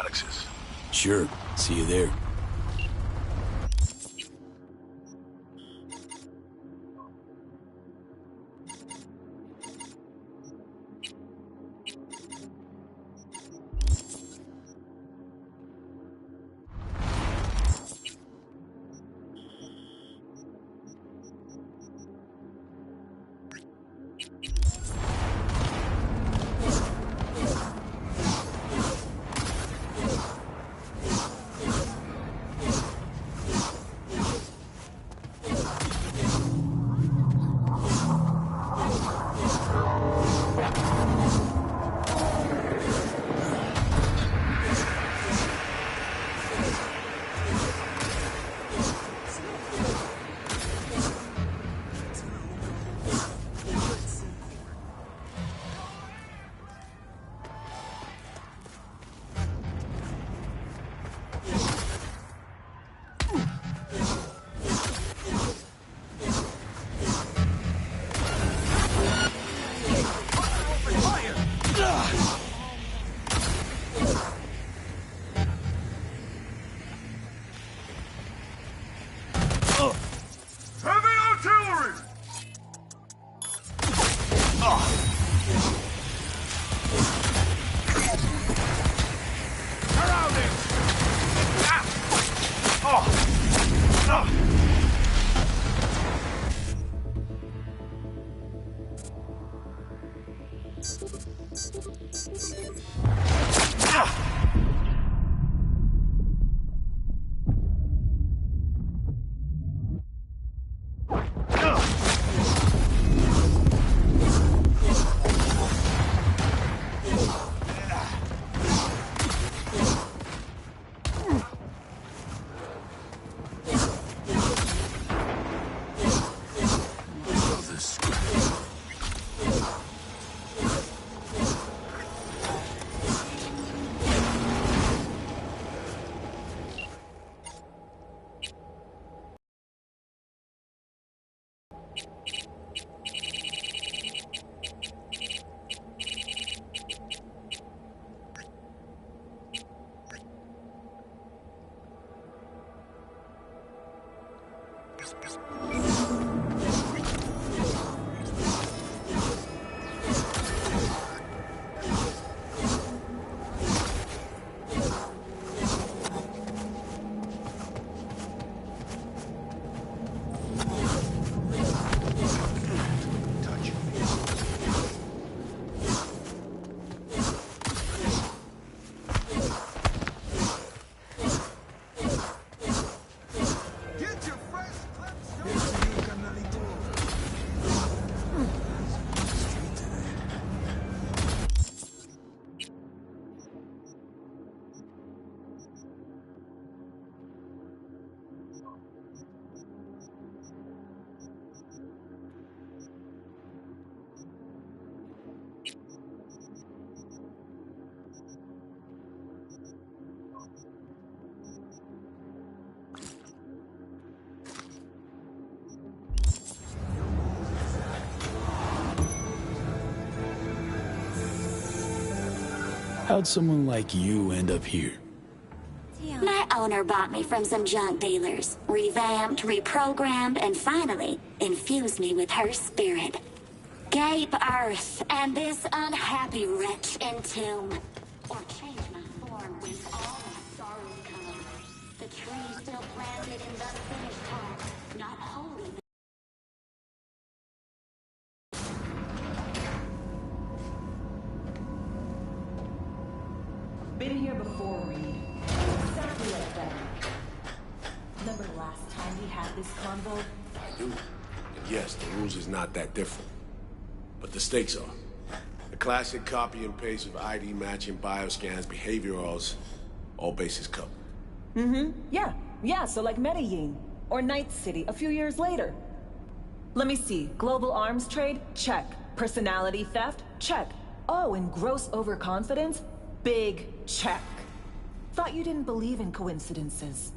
Alex's. Sure. See you there. How'd someone like you end up here? My owner bought me from some junk dealers, revamped, reprogrammed, and finally infused me with her spirit. Gape Earth and this unhappy wretch entomb. Or change my form when all my sorrows come. The tree still planted in the finished heart, not holding. Been here before, Reed. Exactly like that. Remember last time we had this convo? I do. And yes, the rules is not that different. But the stakes are. The classic copy and paste of ID matching, bioscans, behaviorals, all bases covered. Yeah, so like Medellin. Or NightCity a few years later. Let me see. Global arms trade? Check. Personality theft? Check. Oh, and gross overconfidence? Big check. Thought you didn't believe in coincidences.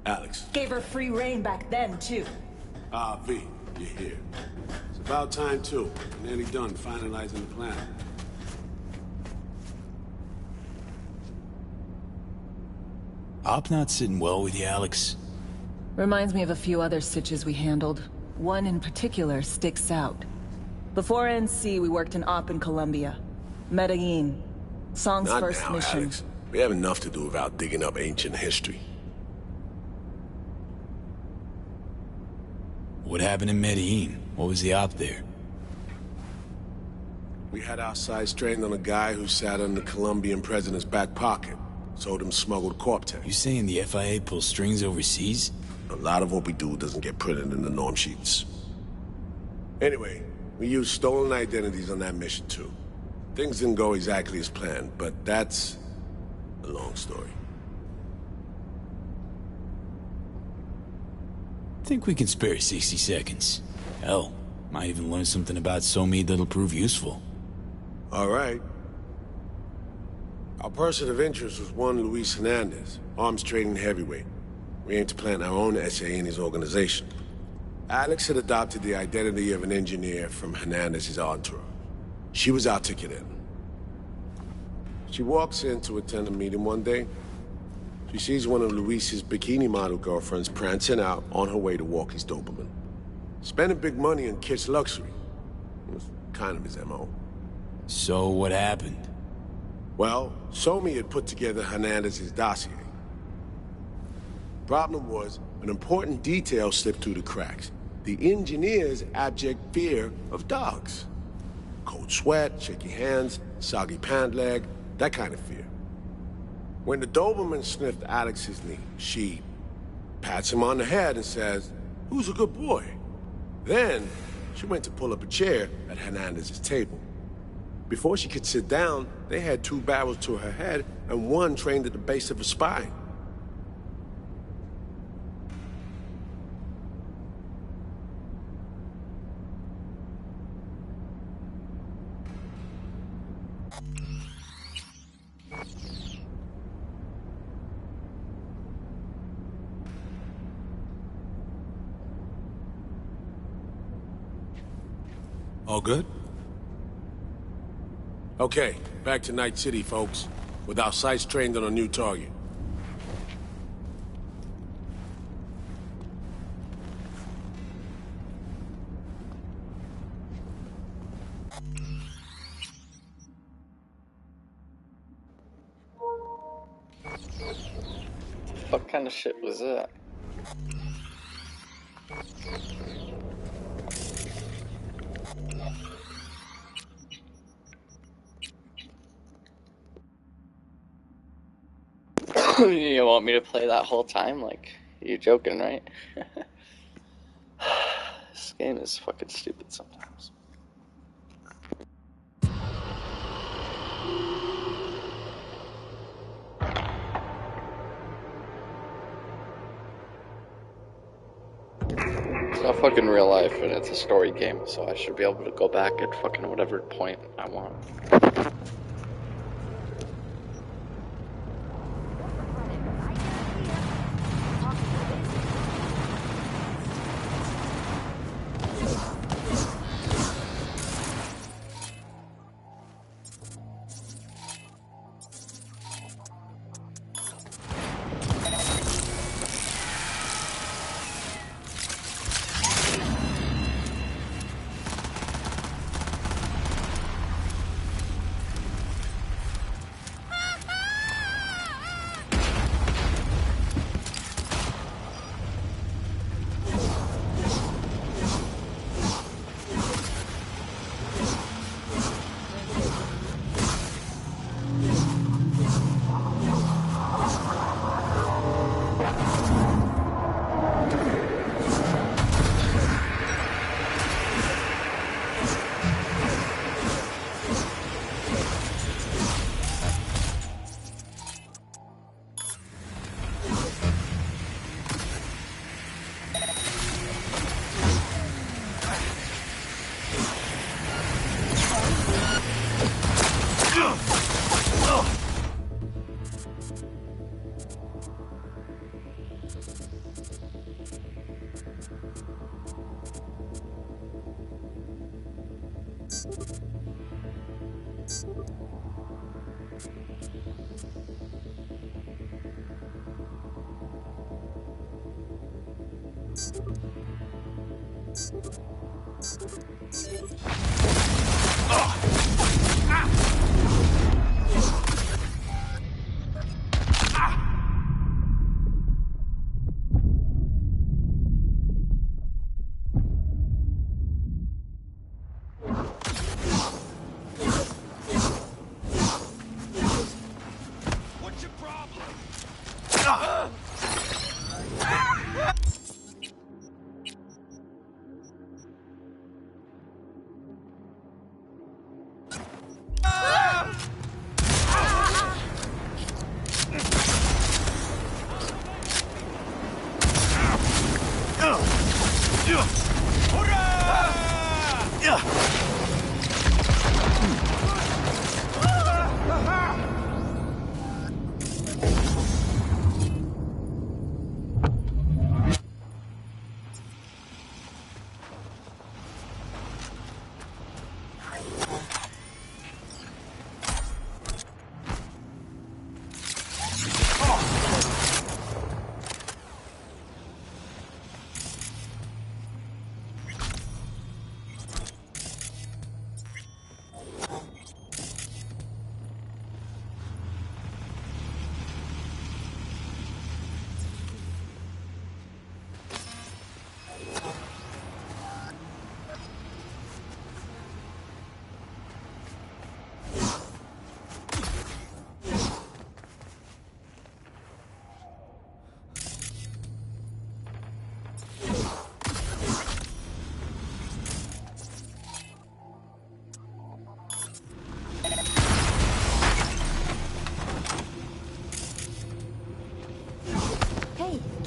Alex. Gave her free reign back then, too. Ah, V, you're here. It's about time, too. Nearly done finalizing the plan. Op not sitting well with you, Alex? Reminds me of a few other stitches we handled. One in particular sticks out. Before NC, we worked in Op in Colombia. Medellin. Song's Not first now, mission. Alex. We have enough to do without digging up ancient history. What happened in Medellin? What was the op there? We had our sights trained on a guy who sat in the Colombian president's back pocket. Sold him smuggled corp tech. You saying the FIA pulls strings overseas? A lot of what we do doesn't get printed in the norm sheets. Anyway, we used stolen identities on that mission too. Things didn't go exactly as planned, but that's a long story. Think we can spare 60 seconds. Hell, might even learn something about Somi that'll prove useful. All right. Our person of interest was one Luis Hernandez, arms trading heavyweight. We aim to plant our own SA in his organization. Alex had adopted the identity of an engineer from Hernandez's entourage. She was articulate. She walks in to attend a meeting one day. She sees one of Luis's bikini model girlfriends prancing out on her way to walk his Doberman. Spending big money on kitsch luxury. It was kind of his MO. So what happened? Well, Somi had put together Hernandez's dossier. Problem was, an important detail slipped through the cracks. The engineer's abject fear of dogs. Cold sweat, shaky hands, soggy pant leg, that kind of fear. When the Doberman sniffed Alex's knee, she pats him on the head and says, "Who's a good boy?" Then, she went to pull up a chair at Hernandez's table. Before she could sit down, they had two barrels to her head and one trained at the base of her spine. All good? Okay, back to Night City, folks. With our sights trained on a new target. What kind of shit was that? You want me to play that whole time? Like, you're joking, right? This game is fucking stupid sometimes. It's not fucking real life, and it's a story game, so I should be able to go back at fucking whatever point I want.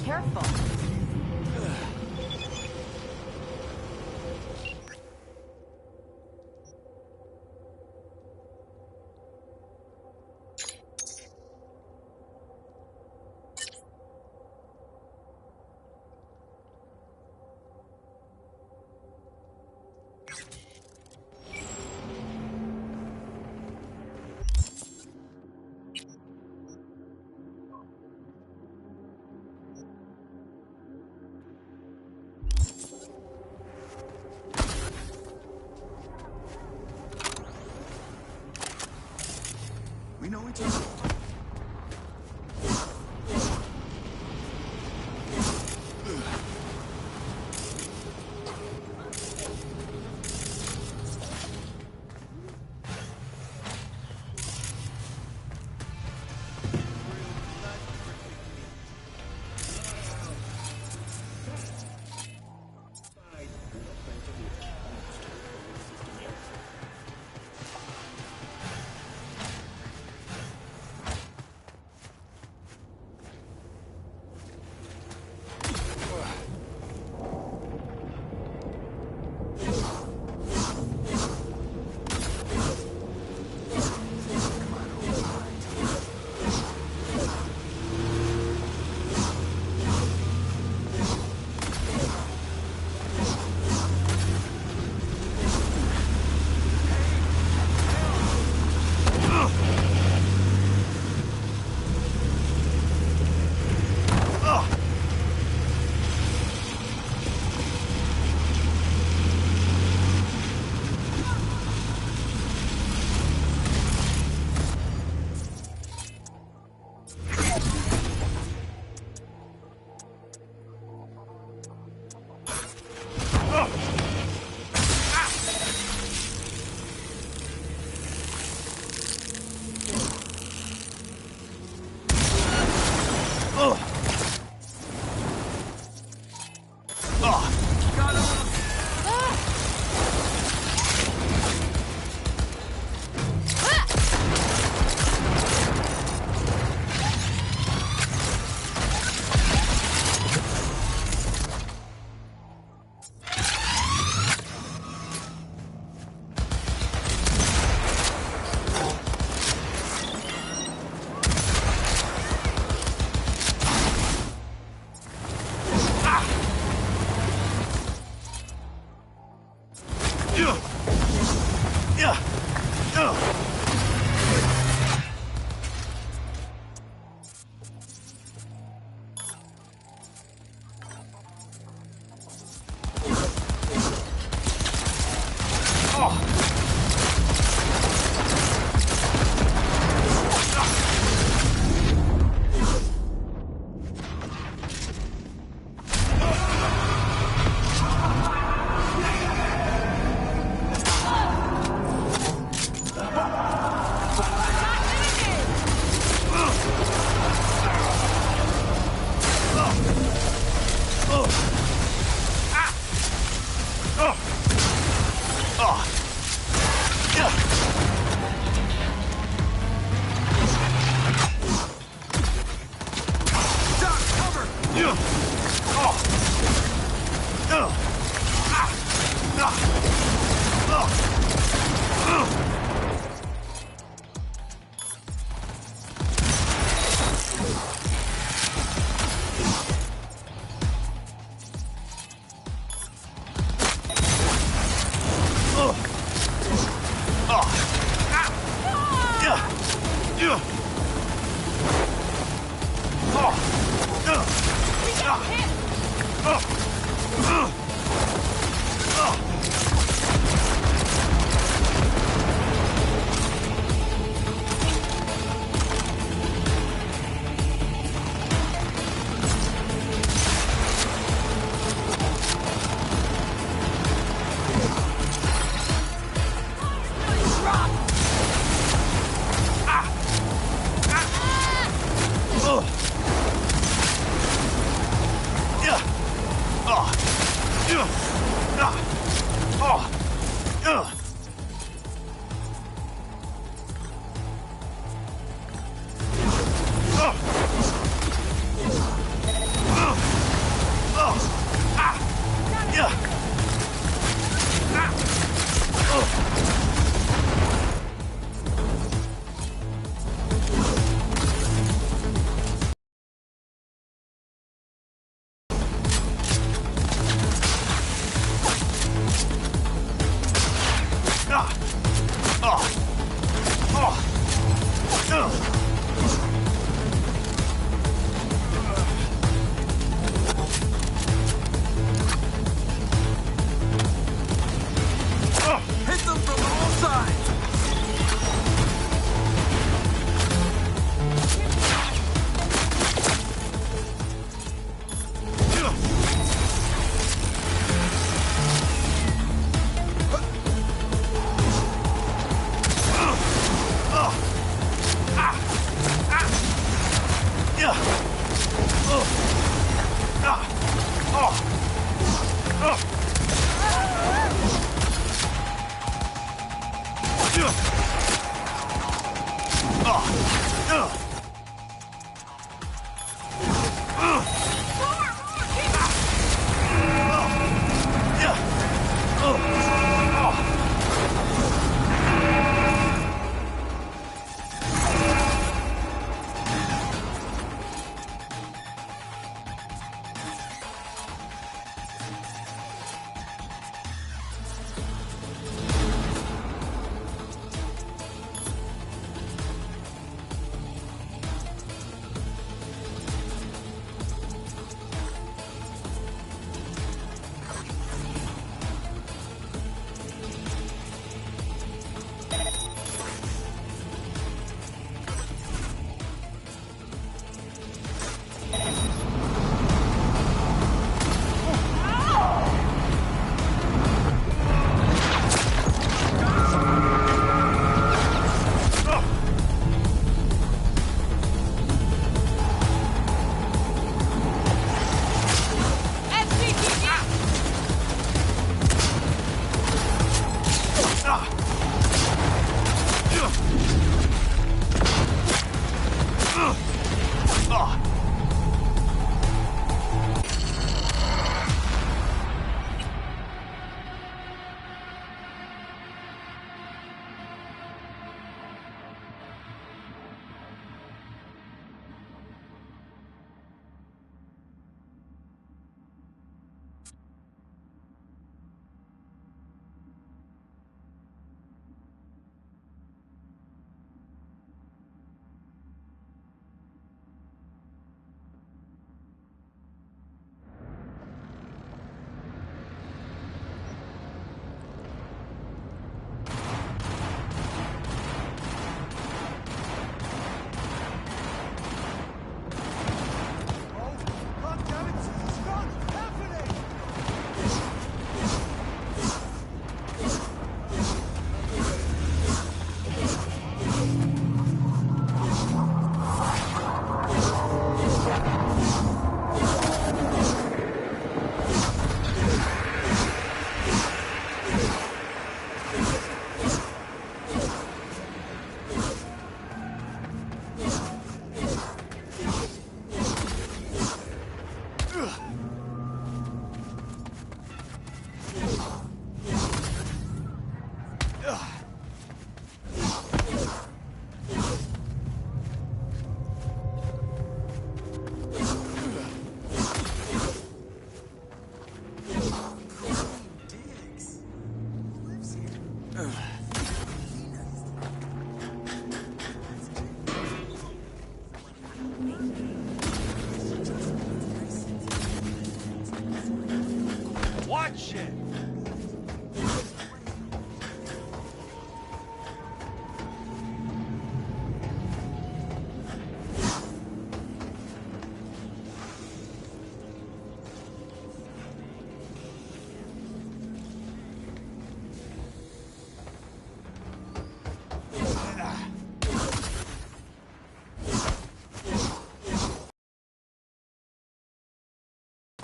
Careful. We know each other.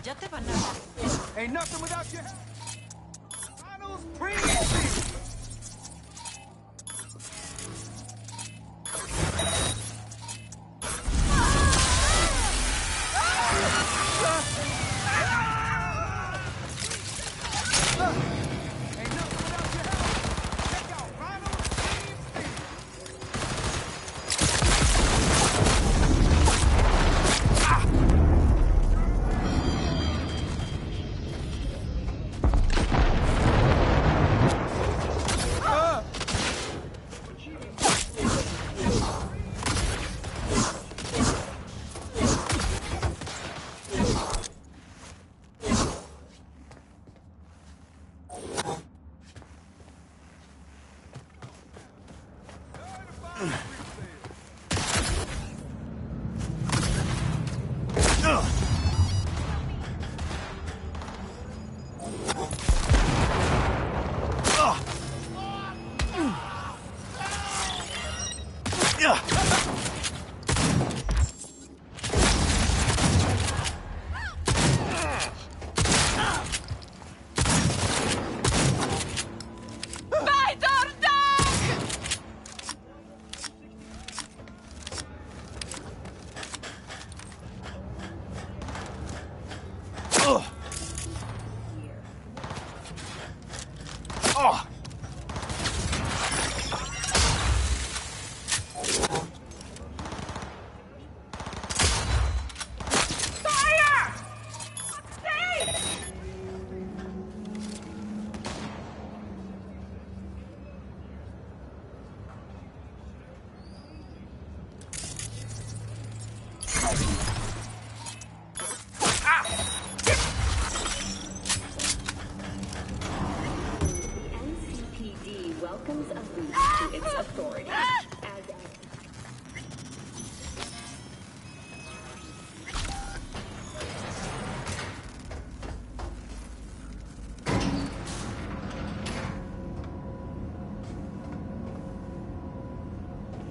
Ya te van a dar. Ain't nothing without your help. Finals premium.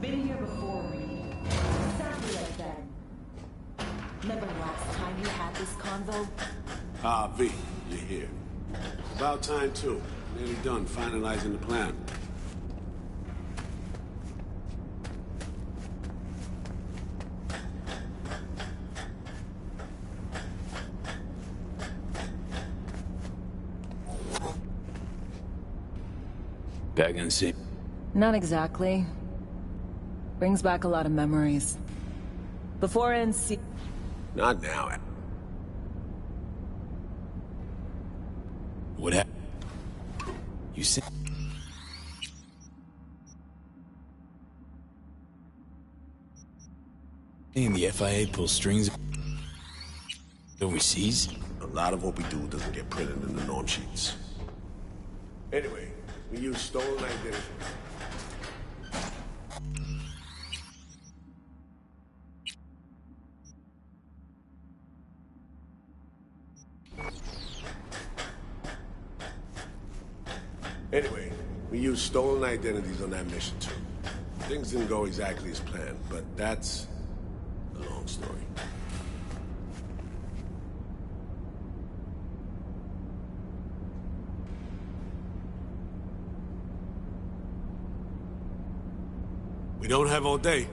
Been here before, Reed. Exactly like that. Remember last time you had this convo? Ah, V, you're here. About time, too. Nearly done finalizing the plan. Back in the same. Not exactly. Brings back a lot of memories. Before NC... Not now. What happened? You said. And the FIA pulls strings overseas? A lot of what we do doesn't get printed in the norm sheets. Anyway, we use stolen identity. Anyway, we used stolen identities on that mission too. Things didn't go exactly as planned, but that's a long story. We don't have all day.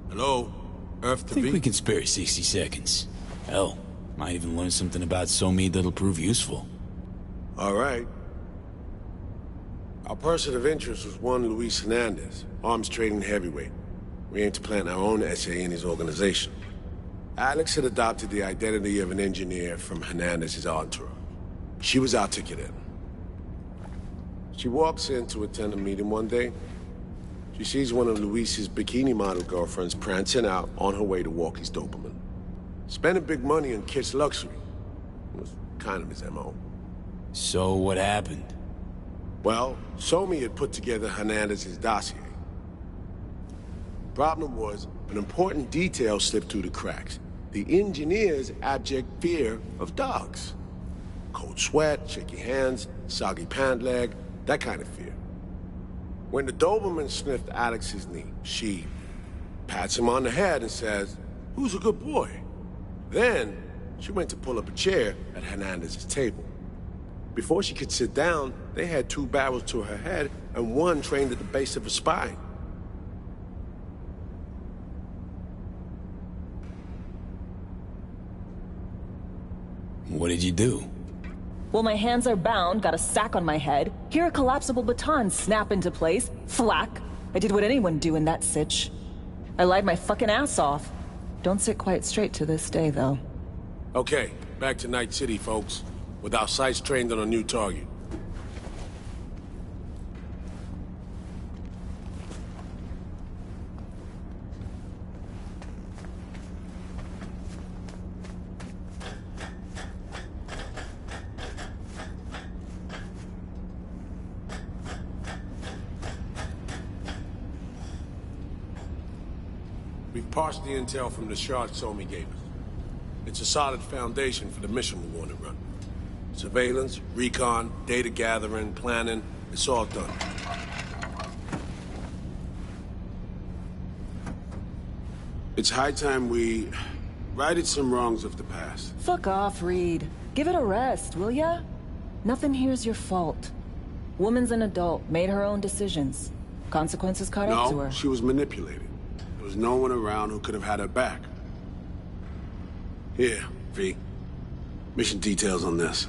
Hello? Earth to Think be? we can spare 60 seconds. Hell, might even learn something about Somi that'll prove useful. All right. Our person of interest was one Luis Hernandez, arms trading heavyweight. We aim to plant our own SA in his organization. Alex had adopted the identity of an engineer from Hernandez's entourage. She was our ticket in. She walks in to attend a meeting one day. She sees one of Luis's bikini model girlfriends prancing out on her way to walk his Doberman. Spending big money on kitsch luxury. It was kind of his MO. So what happened? Well, Somi had put together Hernandez's dossier. Problem was, an important detail slipped through the cracks. The engineer's abject fear of dogs. Cold sweat, shaky hands, soggy pant leg, that kind of fear. When the Doberman sniffed Alex's knee, she pats him on the head and says, "Who's a good boy?" Then, she went to pull up a chair at Hernandez's table. Before she could sit down, they had two barrels to her head and one trained at the base of her spine. What did you do? Well, my hands are bound, got a sack on my head. Here a collapsible baton snap into place. Flack. I did what anyone do in that sitch. I lied my fucking ass off. Don't sit quite straight to this day, though. Okay, back to Night City, folks. With our sights trained on a new target. We've parsed the intel from the shard Somi gave us. It's a solid foundation for the mission we want to run. Surveillance, recon, data gathering, planning, it's all done. It's high time we righted some wrongs of the past. Fuck off, Reed. Give it a rest, will ya? Nothing here's your fault. Woman's an adult, made her own decisions. Consequences caught up to her. No, she was manipulated. There was no one around who could have had her back. Here, V. Mission details on this.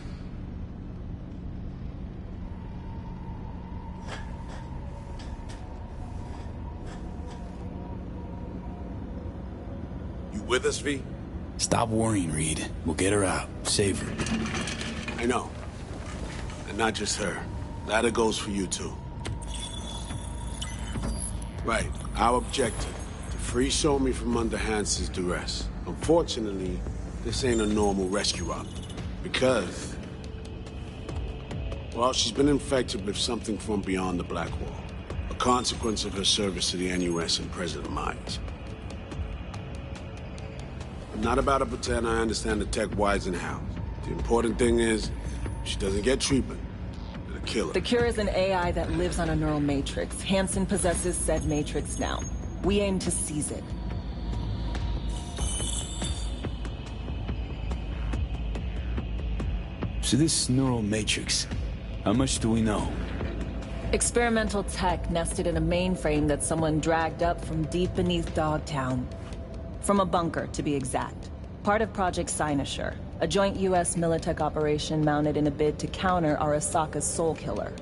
You with us, V? Stop worrying, Reed. We'll get her out. Save her. I know. And not just her. That goes for you, too. Right. Our objective. To free Somi from under Hansen's duress. Unfortunately, this ain't a normal rescue op. Because... Well, she's been infected with something from beyond the Black Wall. A consequence of her service to the NUS and President Myers. I'm not about to pretend I understand the tech whys and hows. The important thing is, she doesn't get treatment. It'll kill her. The cure is an AI that lives on a neural matrix. Hansen possesses said matrix now. We aim to seize it. So this neural matrix, how much do we know? Experimental tech nested in a mainframe that someone dragged up from deep beneath Dogtown. From a bunker, to be exact. Part of Project Cynosure, a joint US Militech operation mounted in a bid to counter Arasaka's Soul Killer.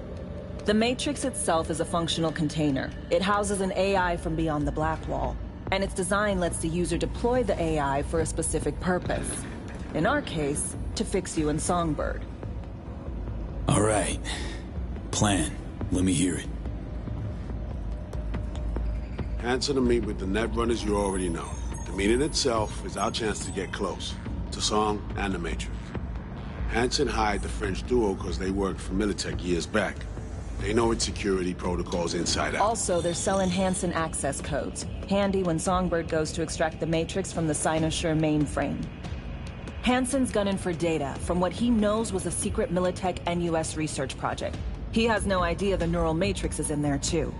The Matrix itself is a functional container. It houses an AI from beyond the Black Wall, and its design lets the user deploy the AI for a specific purpose. In our case, to fix you and Songbird. All right. Plan. Let me hear it. Hansen to meet with the net runners you already know. The meeting itself is our chance to get close. To Song and the Matrix. Hansen hired the French duo because they worked for Militech years back. They know its security protocols inside out. Also, they're selling Hansen access codes. Handy when Songbird goes to extract the Matrix from the Cynosure mainframe. Hansen's gunning for data from what he knows was a secret Militech NUS research project. He has no idea the neural matrix is in there too.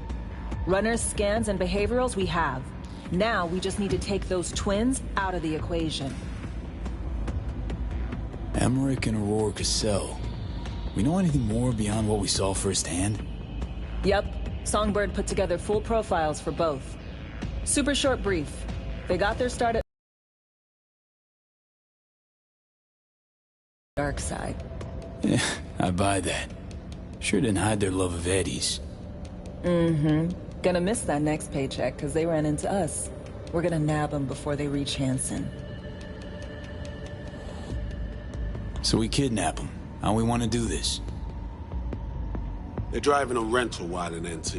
Runners, scans, and behaviorals we have. Now we just need to take those twins out of the equation. Emmerich and Aurora Cassell. We know anything more beyond what we saw firsthand? Yep. Songbird put together full profiles for both. Super short brief. They got their start at dark side. Yeah, I buy that. Sure didn't hide their love of Eddie's. Mm-hmm. Gonna miss that next paycheck, because they ran into us. We're gonna nab them before they reach Hansen. So we kidnap them. How we want to do this? They're driving a rental while in NT,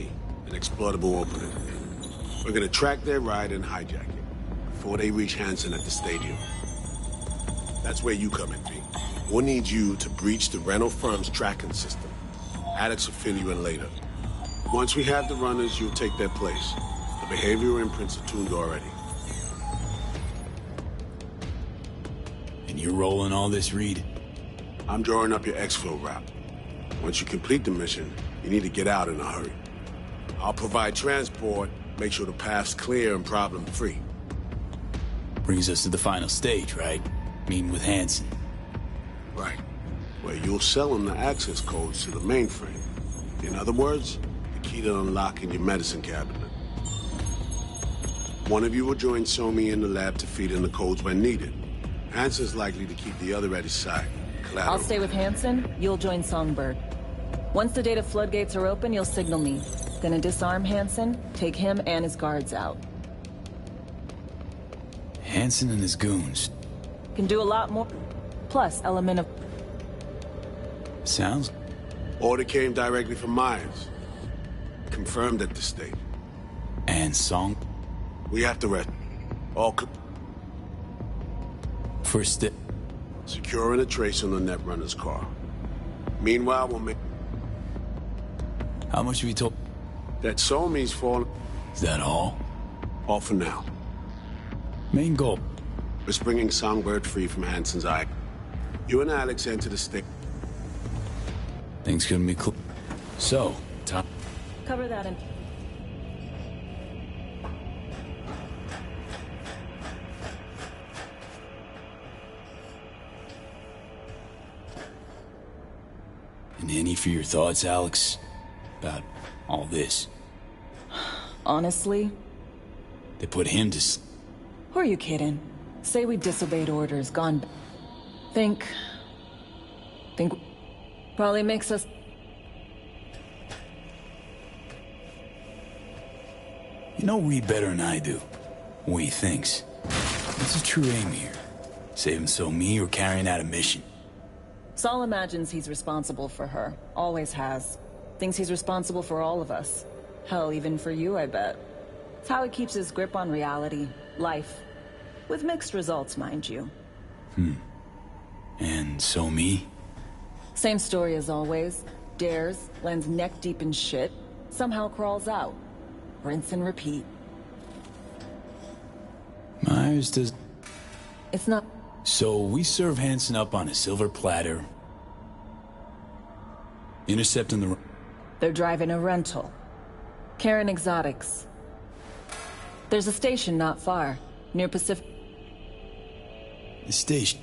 an exploitable opening. We're gonna track their ride and hijack it before they reach Hansen at the stadium. That's where you come in, V. We'll need you to breach the rental firm's tracking system. Alex will fill you in later. Once we have the runners, you'll take their place. The behavioral imprints are tuned already. And you're rolling all this, Reed? I'm drawing up your exfil route. Once you complete the mission, you need to get out in a hurry. I'll provide transport, make sure the path's clear and problem-free. Brings us to the final stage, right? Meeting with Hansen. Right. Where you'll sell him the access codes to the mainframe. In other words, the key to unlocking your medicine cabinet. One of you will join Somi in the lab to feed in the codes when needed. Hansen's likely to keep the other at his side. Collateral. I'll stay with Hansen, you'll join Songbird. Once the data floodgates are open, you'll signal me. Gonna disarm Hansen, take him and his guards out. Hansen and his goons. Can do a lot more. Plus, element of... Sounds... Order came directly from Myers. Confirmed at the state. And Song? We have to rest. All First step. securing a trace on the Netrunner's car. Meanwhile, we'll make... How much have you told? That Somi's fallen... Is that all? All for now. Main goal. We're bringing Songbird free from Hansen's eye. You and Alex enter the state. Things gonna be cool. So, Tom... Cover that in... And any for your thoughts, Alex? About all this? Honestly? They put him to Who are you kidding? Say we disobeyed orders, gone... Think... Probably makes us... You know Reed better than I do. What he thinks. What's his true aim here? Saving Somi or carrying out a mission? Saul imagines he's responsible for her. Always has. Thinks he's responsible for all of us. Hell, even for you, I bet. It's how he keeps his grip on reality. Life. With mixed results, mind you. And Somi? Same story as always. dares, lands neck deep in shit, somehow crawls out. Rinse and repeat. Myers does... It's not... So we serve Hansen up on a silver platter. Intercepting the... They're driving a rental. Karen Exotics. There's a station not far, near Pacific... The station.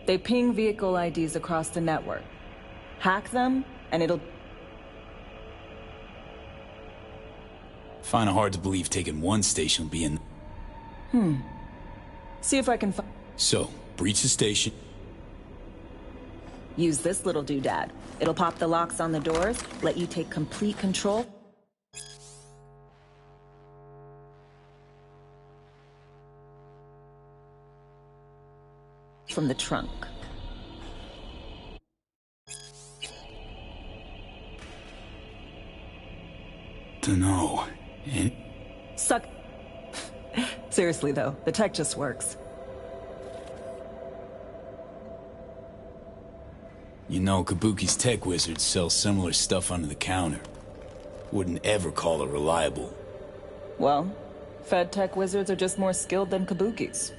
They ping vehicle IDs across the network. Hack them, and it'll... Find it hard to believe taking one station will be in... See if I can So, breach the station. use this little doodad. It'll pop the locks on the doors, let you take complete control. From the trunk. Dunno. And... Suck. Seriously though, the tech just works. You know, Kabuki's tech wizards sell similar stuff under the counter. Wouldn't ever call it reliable. Well, Fed tech wizards are just more skilled than Kabuki's.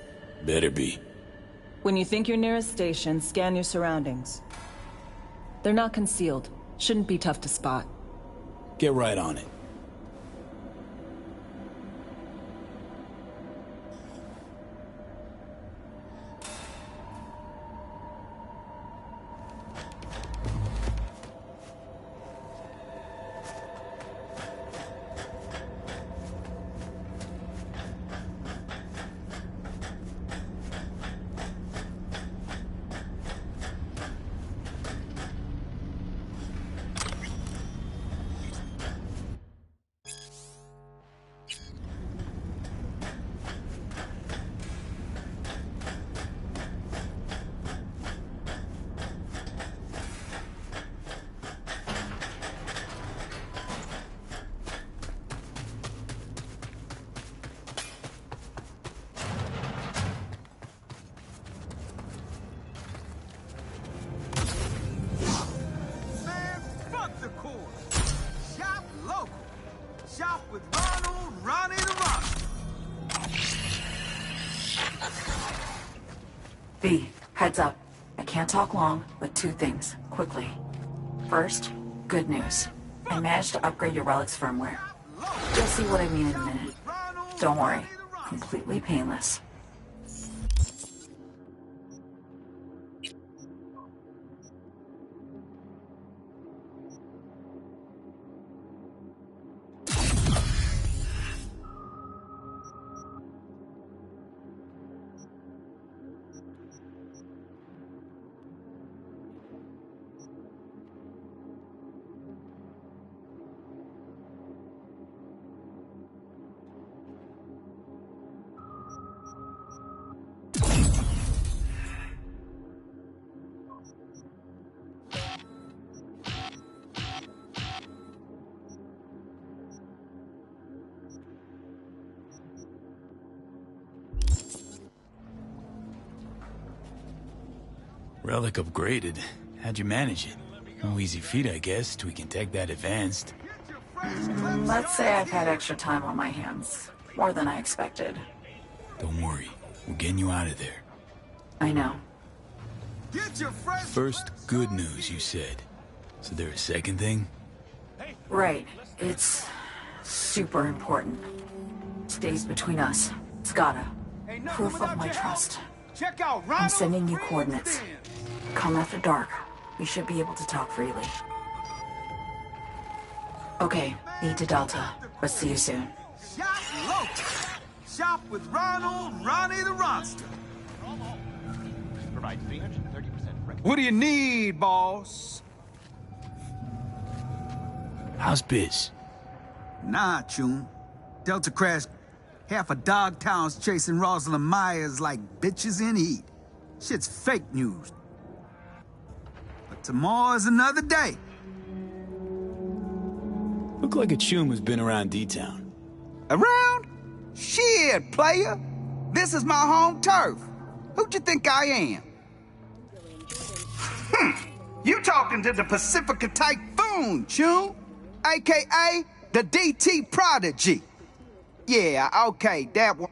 Better be. When you think you're near a station, scan your surroundings. They're not concealed. Shouldn't be tough to spot. Get right on it. Man, fuck the course. Shop local. Shop with Ronald, Ronnie the Rock. B, heads up. I can't talk long, but two things, quickly. First, good news. I managed to upgrade your relic's firmware. You'll see what I mean in a minute. Don't worry, completely painless. Relic upgraded. How'd you manage it? No easy feat, I guess, tweaking tech that advanced. Let's say I've had extra time on my hands. More than I expected. Don't worry, we're getting you out of there. I know. Get your fresh First, good news, you said. So there a second thing? Right. It's super important. Stays between us. It's gotta. Proof of my trust. Check out I'm Ronald. sending you coordinates. Come after dark. We should be able to talk freely. Okay, need to Delta, but see you soon. Shop local. Shop with Ronald, Ronnie the Ronster. Provide 330% What do you need, boss? How's biz? Nah, Chun. Delta crashed. Half of Dogtown's chasing Rosalind Myers like bitches in heat. Shit's fake news. But tomorrow's another day. Look like a chum who's been around D-Town. Around? Shit, player. This is my home turf. Who'd you think I am? You talking to the Pacifica typhoon on, Chum. AKA the DT Prodigy. Yeah, okay, that one.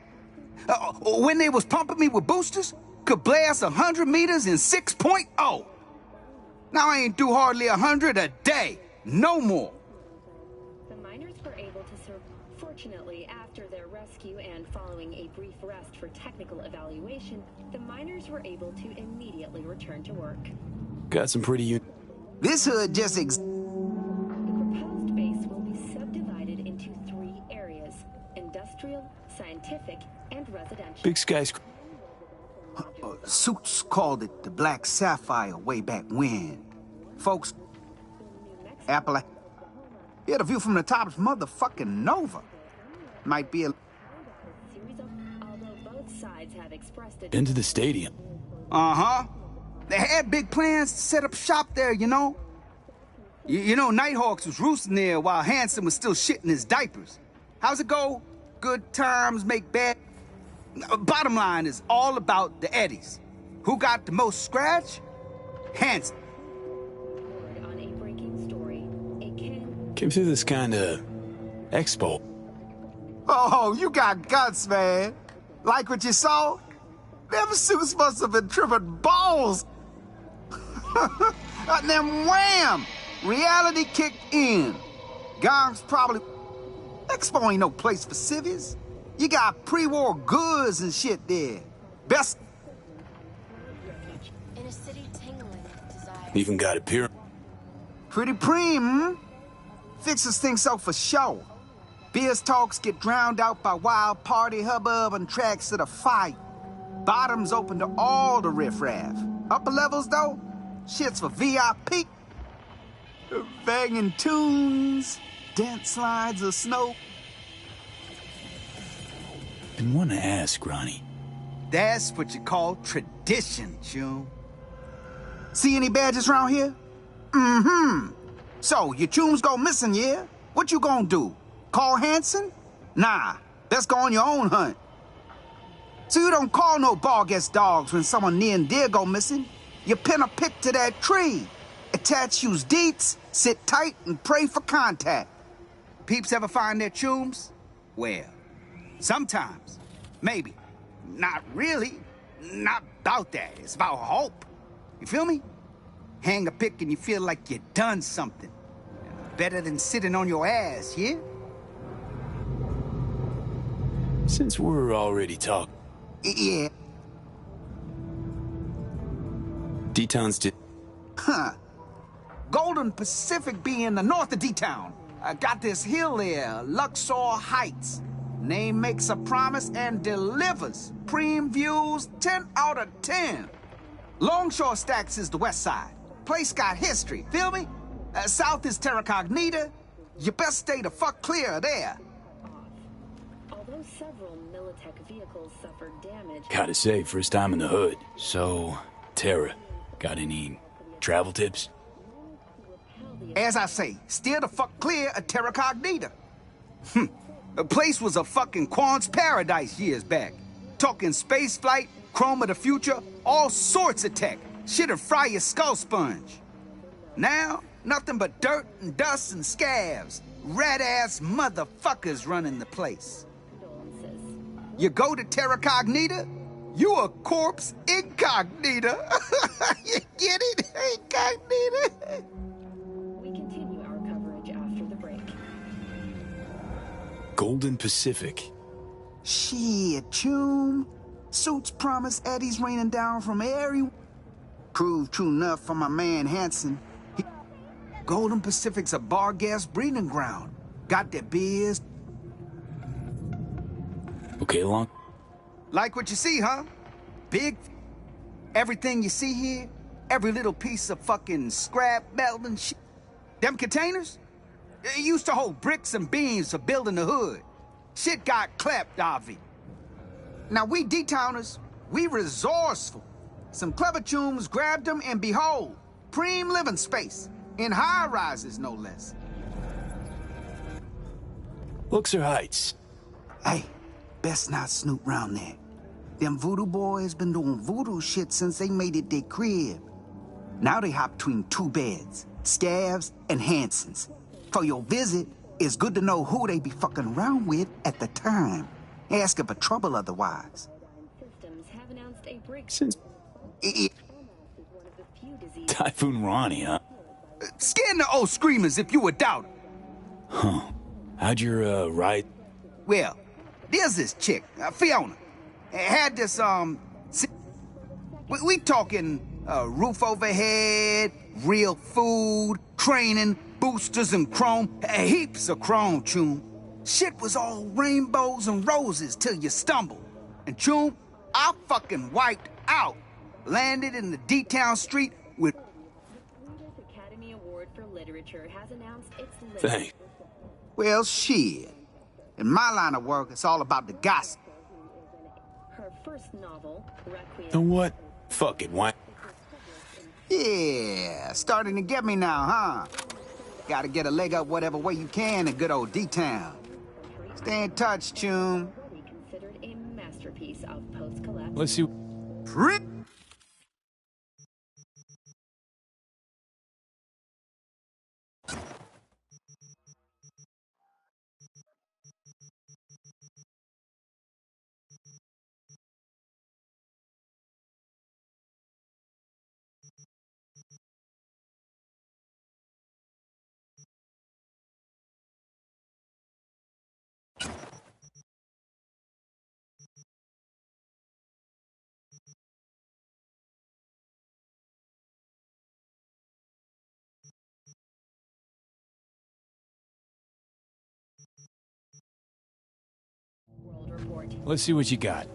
When they was pumping me with boosters, could blast 100 meters in 6.0. Now I ain't do hardly 100 a day. No more. The miners were able to survive. Fortunately, after their rescue and following a brief rest for technical evaluation, the miners were able to immediately return to work. Got some pretty This hood just The proposed base will be subdivided into 3 areas: industrial, scientific, and residential. big skyscraper. Suits called it the Black Sapphire way back when. Folks, Apple, yeah, the view from the top is motherfucking Nova. Might be a... Although both sides have expressed it. Into the stadium. Uh-huh. They had big plans to set up shop there, you know? You know, Nighthawks was roosting there while Hanson was still shitting his diapers. How's it go? Good times make bad... Bottom line is all about the Eddies. Who got the most scratch? Hanson. On a breaking story, Came through this kind of expo. Oh, you got guts, man. Like what you saw? Them suits must have been tripping balls. And then wham! Reality kicked in. Gong's probably... Expo ain't no place for civvies. You got pre-war goods and shit there. Best... In a city tingling with desire. Even got a pyramid. Pretty preem, hmm? Fixers think so for sure. Beers talks get drowned out by wild party hubbub and tracks to the fight. Bottoms open to all the riffraff. Upper levels, though, shit's for VIP. Banging tunes, dance slides of snow. Been wanting to ask, Ronnie. That's what you call tradition, Chum. See any badges around here? Mm-hmm. So, your Chums go missing, yeah? What you gonna do? Call Hanson? Nah, let's go on your own hunt. So you don't call no barguest dogs when someone near and dear go missing. You pin a pick to that tree. Attach use deets, sit tight, and pray for contact. Peeps ever find their Chums? Well, sometimes. Maybe. Not really. Not about that. It's about hope. You feel me? Hang a pick and you feel like you done something. Better than sitting on your ass, yeah? Since we're already talking. Yeah. D-Town's Huh. Golden Pacific being the north of D-Town. I got this hill there, Luxor Heights. Name makes a promise and delivers. Preem views, 10 out of 10. Longshore Stacks is the west side. Place got history, feel me? South is Terra Cognita. You best stay the fuck clear of there. Although several Militech vehicles suffered damage. Gotta say, first time in the hood. So, Terra, got any travel tips? As I say, steer the fuck clear of Terra Cognita. The place was a fucking Quan's paradise years back. Talking space flight, chrome of the future, all sorts of tech. Shit'll fry your skull sponge. Now, nothing but dirt and dust and scabs. Rat-ass motherfuckers running the place. You go to Terra Cognita, you a corpse incognita. You get it? Incognita. We continue our coverage after the break. Golden Pacific. Shit, Chum. Suits promise Eddie's raining down from every... Proved true enough for my man Hanson. Golden Pacific's a bar gas breeding ground. Got their beers. Okay, along. Like what you see, huh? Big... Everything you see here, every little piece of fucking scrap metal and shit. Them containers? It used to hold bricks and beams for building the hood. Shit got clapped, Avi. Now we D-Towners, we resourceful. Some clever chums grabbed them and behold, preem living space. In high-rises, no less. Luxor Heights. Hey, best not snoop round there. Them voodoo boys been doing voodoo shit since they made it their crib. Now they hop between 2 beds, scavs, and Hansons. For your visit, it's good to know who they be fucking around with at the time. Asking for trouble otherwise. Systems have announced a break. Typhoon Ronnie, huh? Scan the old screamers if you a doubter. Huh. How'd your, ride? Well, there's this chick, Fiona. Had this, we talking, roof overhead, real food, training, boosters and chrome, heaps of chrome, Choom. Shit was all rainbows and roses till you stumbled. And Choom, I fucking wiped out. Landed in the D-Town street with... Academy Award for Literature has announced its Thanks. Well, shit. In my line of work, it's all about the gossip. Her first novel, Requiem. So what? Fuck it, why? Yeah, starting to get me now, huh? Gotta get a leg up whatever way you can in good old D-Town. Stay in touch, Choom. Considered a masterpiece of post-collapse. Let's see. World Report. Let's see what you got.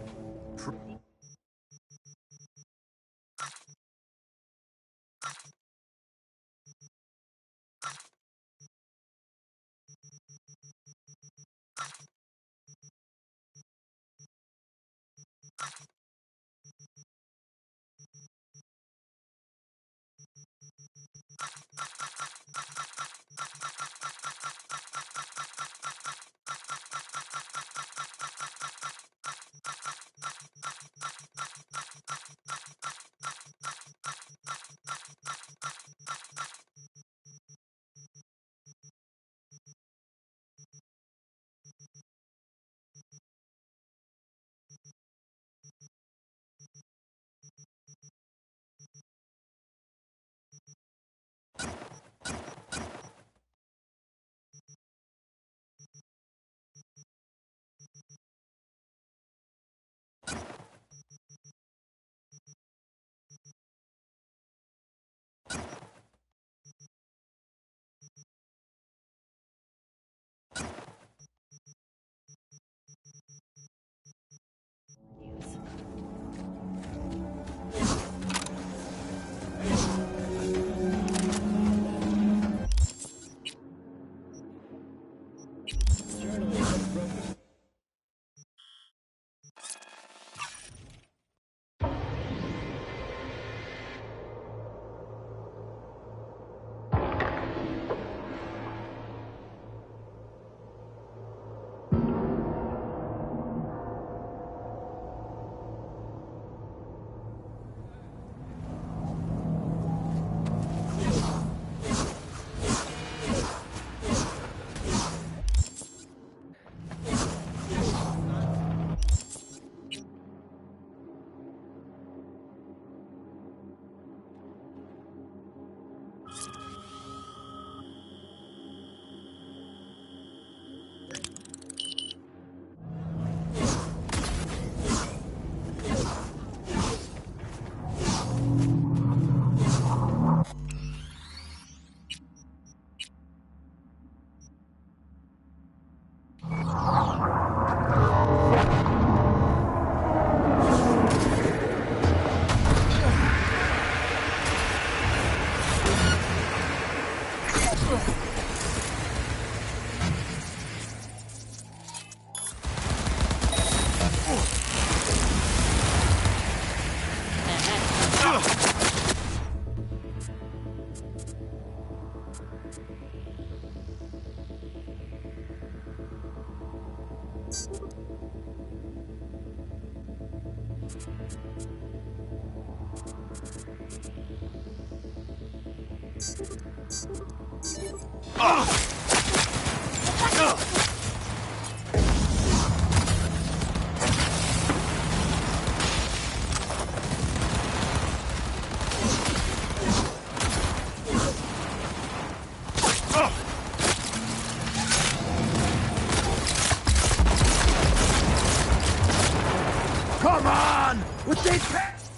Come on! With these pants!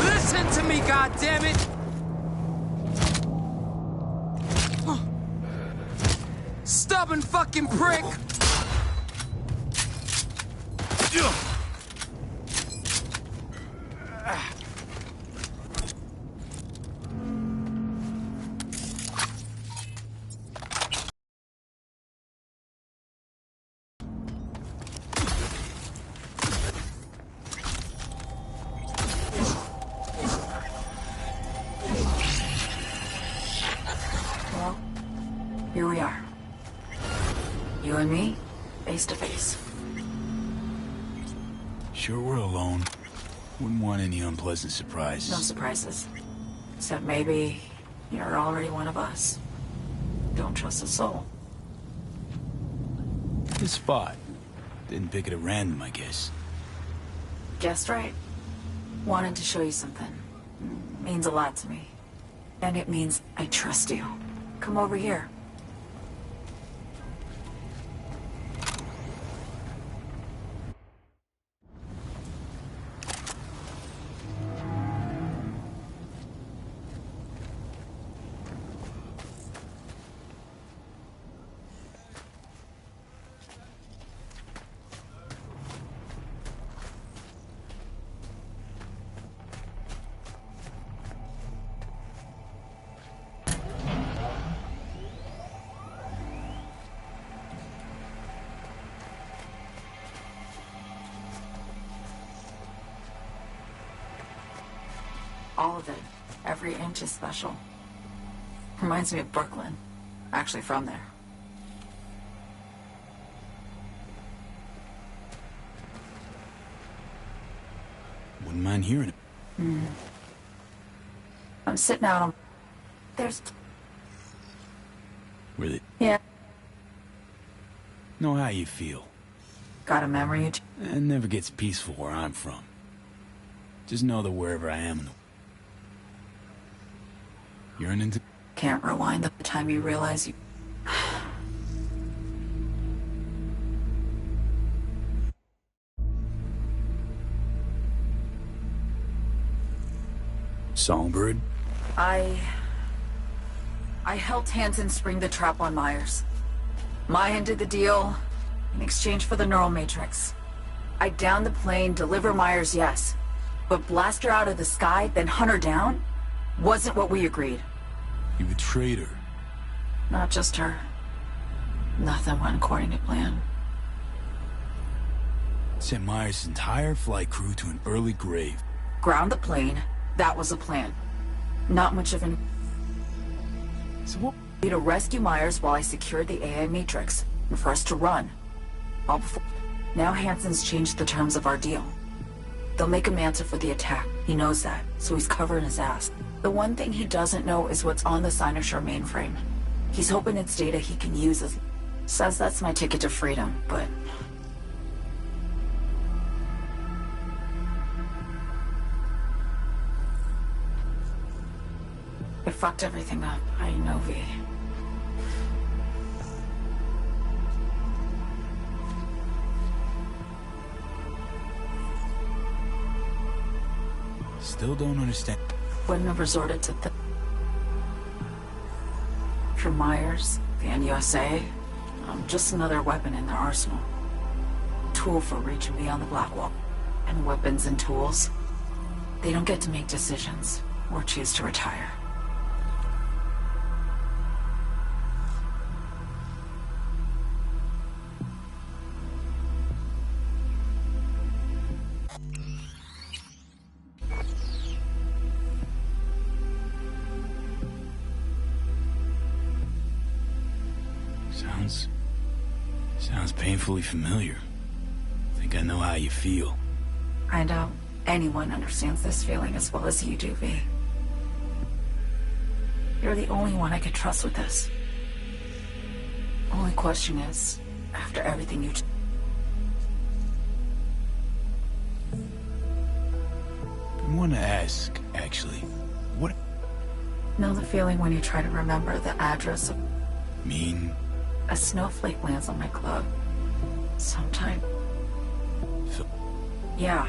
Listen to me, goddammit! Stubborn fucking prick! Well, here we are. You and me, face to face. Sure we're alone. Wouldn't want any unpleasant surprises. No surprises. Except maybe you're already one of us. Don't trust a soul. Good spot. Didn't pick it at random, I guess. Guessed right. Wanted to show you something. Means a lot to me. And it means I trust you. Come over here. All of it. Every inch is special. Reminds me of Brooklyn. Actually from there. Wouldn't mind hearing it. I'm sitting out on... There's... Really? Yeah. Know how you feel. Got a memory? It never gets peaceful where I'm from. Just know that wherever I am in the... You're an into... Can't rewind the time you realize you... Songbird? I helped Hansen spring the trap on Myers. Maya did the deal in exchange for the neural matrix. I downed the plane, deliver Myers, yes. But blast her out of the sky, then hunt her down? Wasn't what we agreed. You betrayed her. Not just her. Nothing went according to plan. Sent Myers' entire flight crew to an early grave. Ground the plane. That was the plan. Not much of an... So what? To rescue Myers while I secured the AI matrix. And for us to run. All before... Now Hansen's changed the terms of our deal. They'll make him answer for the attack. He knows that, so he's covering his ass. The one thing he doesn't know is what's on the Cynosure mainframe. He's hoping it's data he can use as... Says that's my ticket to freedom, but... It fucked everything up. I know, V. Still don't understand. Wouldn't have resorted to from Myers, the NUSA, I'm just another weapon in their arsenal. Tool for reaching beyond the black wall. And weapons and tools, they don't get to make decisions or choose to retire. Sounds painfully familiar. Think I know how you feel. I doubt anyone understands this feeling as well as you do, V. You're the only one I could trust with this. Only question is, after everything you... I want to ask, actually, what... Know the feeling when you try to remember the address of... Mean? A snowflake lands on my glove. Sometime. Yeah.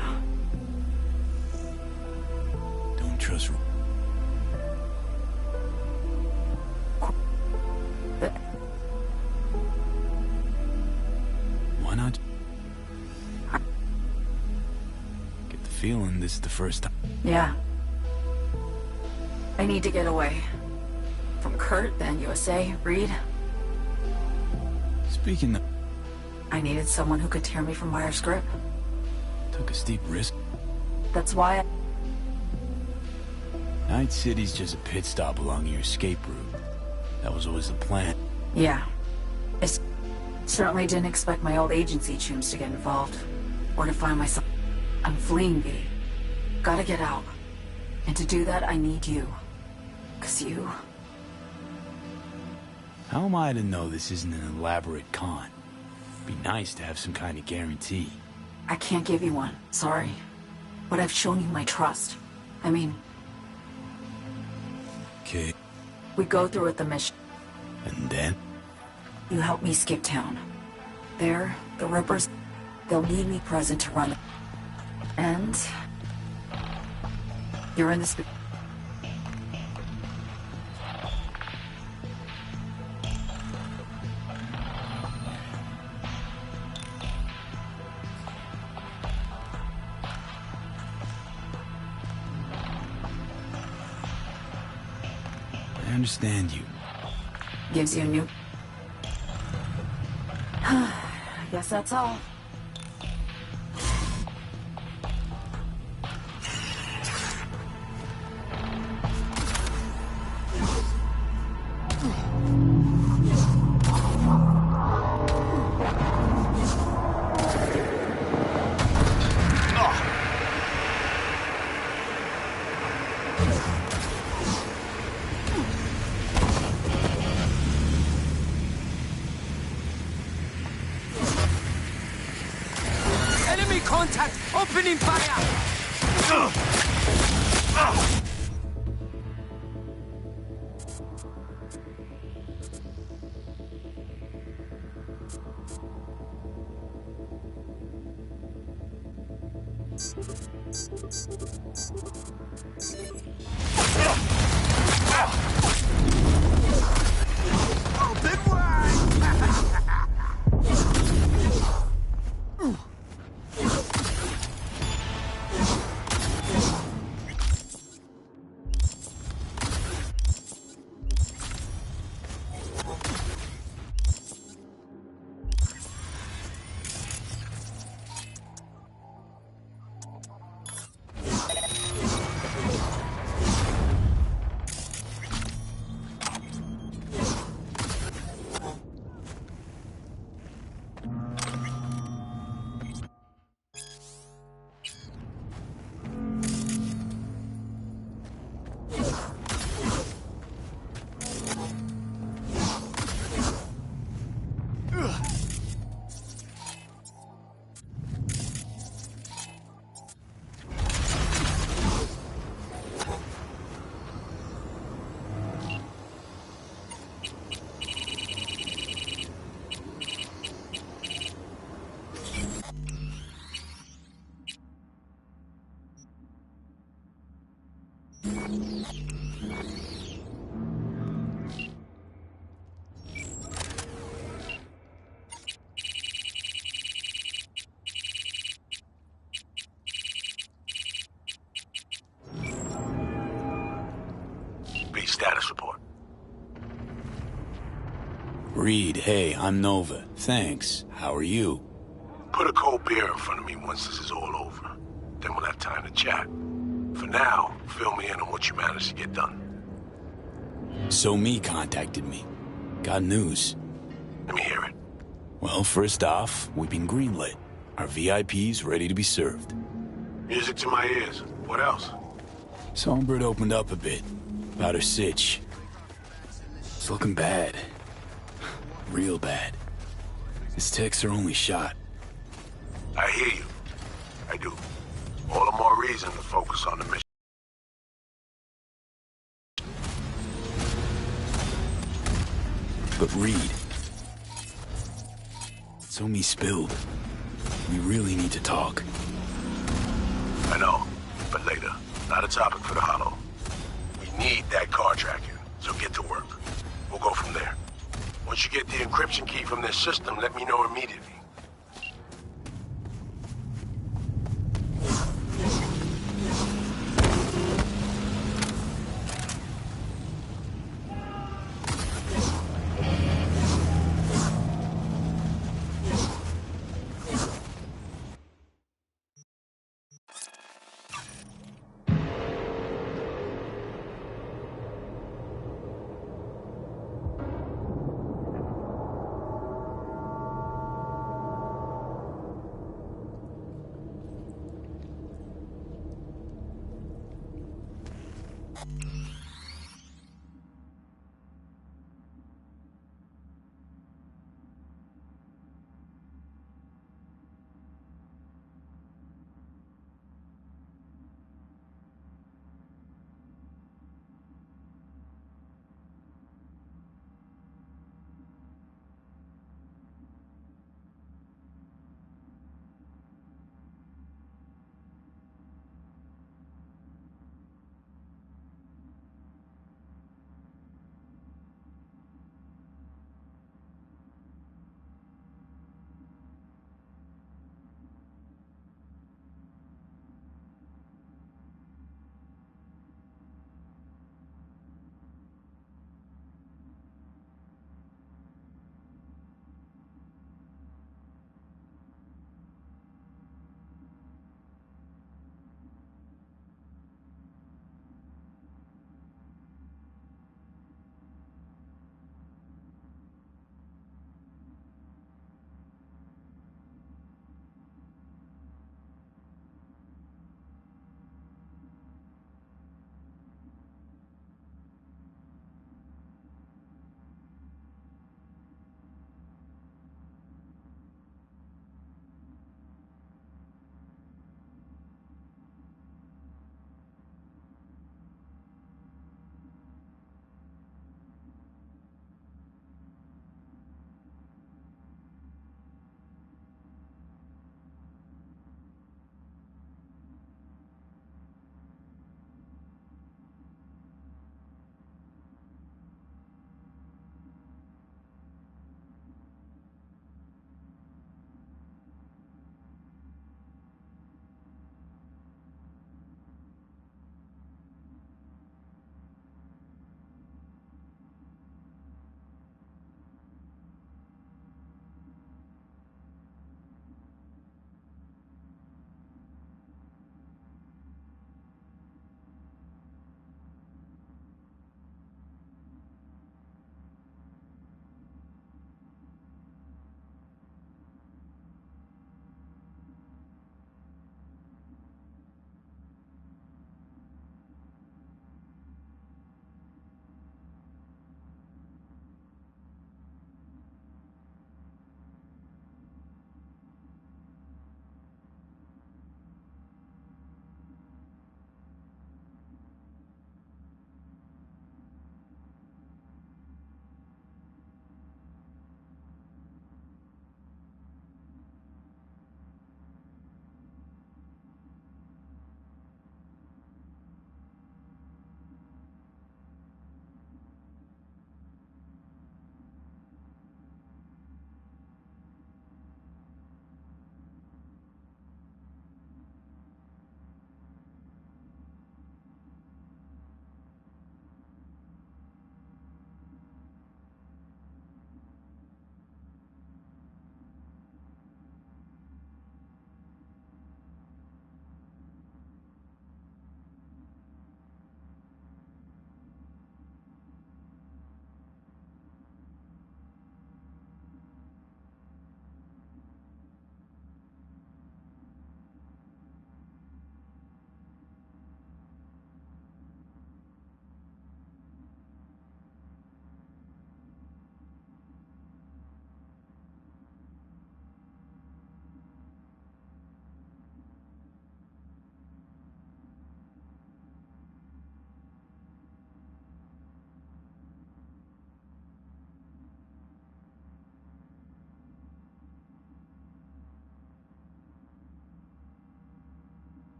Don't trust... Why not? Get the feeling this is the first time. Yeah. I need to get away. From Kurt, then USA, Reed. Speaking of... I needed someone who could tear me from Myers' grip. Took a steep risk. That's why Night City's just a pit stop along your escape route. That was always the plan. Yeah. I certainly didn't expect my old agency chums to get involved. Or to find myself... I'm fleeing, V. Gotta get out. And to do that, I need you. 'Cause you... How am I to know this isn't an elaborate con? Be nice to have some kind of guarantee. I can't give you one, sorry. But I've shown you my trust. I mean... Okay. We go through with the mission. And then? You help me skip town. There, the Rippers, they'll need me present to run. And... You're in this... I understand you. Gives you a new... I guess that's all. Contact! Opening fire! Open wide! Status report. Reed, hey, I'm Nova. Thanks. How are you? Put a cold beer in front of me once this is all over. Then we'll have time to chat. For now, fill me in on what you managed to get done. So Me contacted me. Got news. Let me hear it. Well, first off, we've been greenlit. Our VIP's ready to be served. Music to my ears. What else? Songbird opened up a bit. About her sitch. It's looking bad. Real bad. His tech's her only shot. I hear you. I do. All the more reason to focus on the mission. But Reed... So Me spilled. We really need to talk. I know, but later. Not a topic for the Hollow. We need that car tracking, so get to work. We'll go from there. Once you get the encryption key from this system, let me know immediately.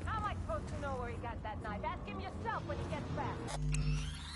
How am I supposed to know where he got that knife? Ask him yourself when he gets back. How am I supposed to know where he got that knife? Ask him yourself when he gets back. How am I supposed to know where he got that knife? Ask him yourself when he gets back.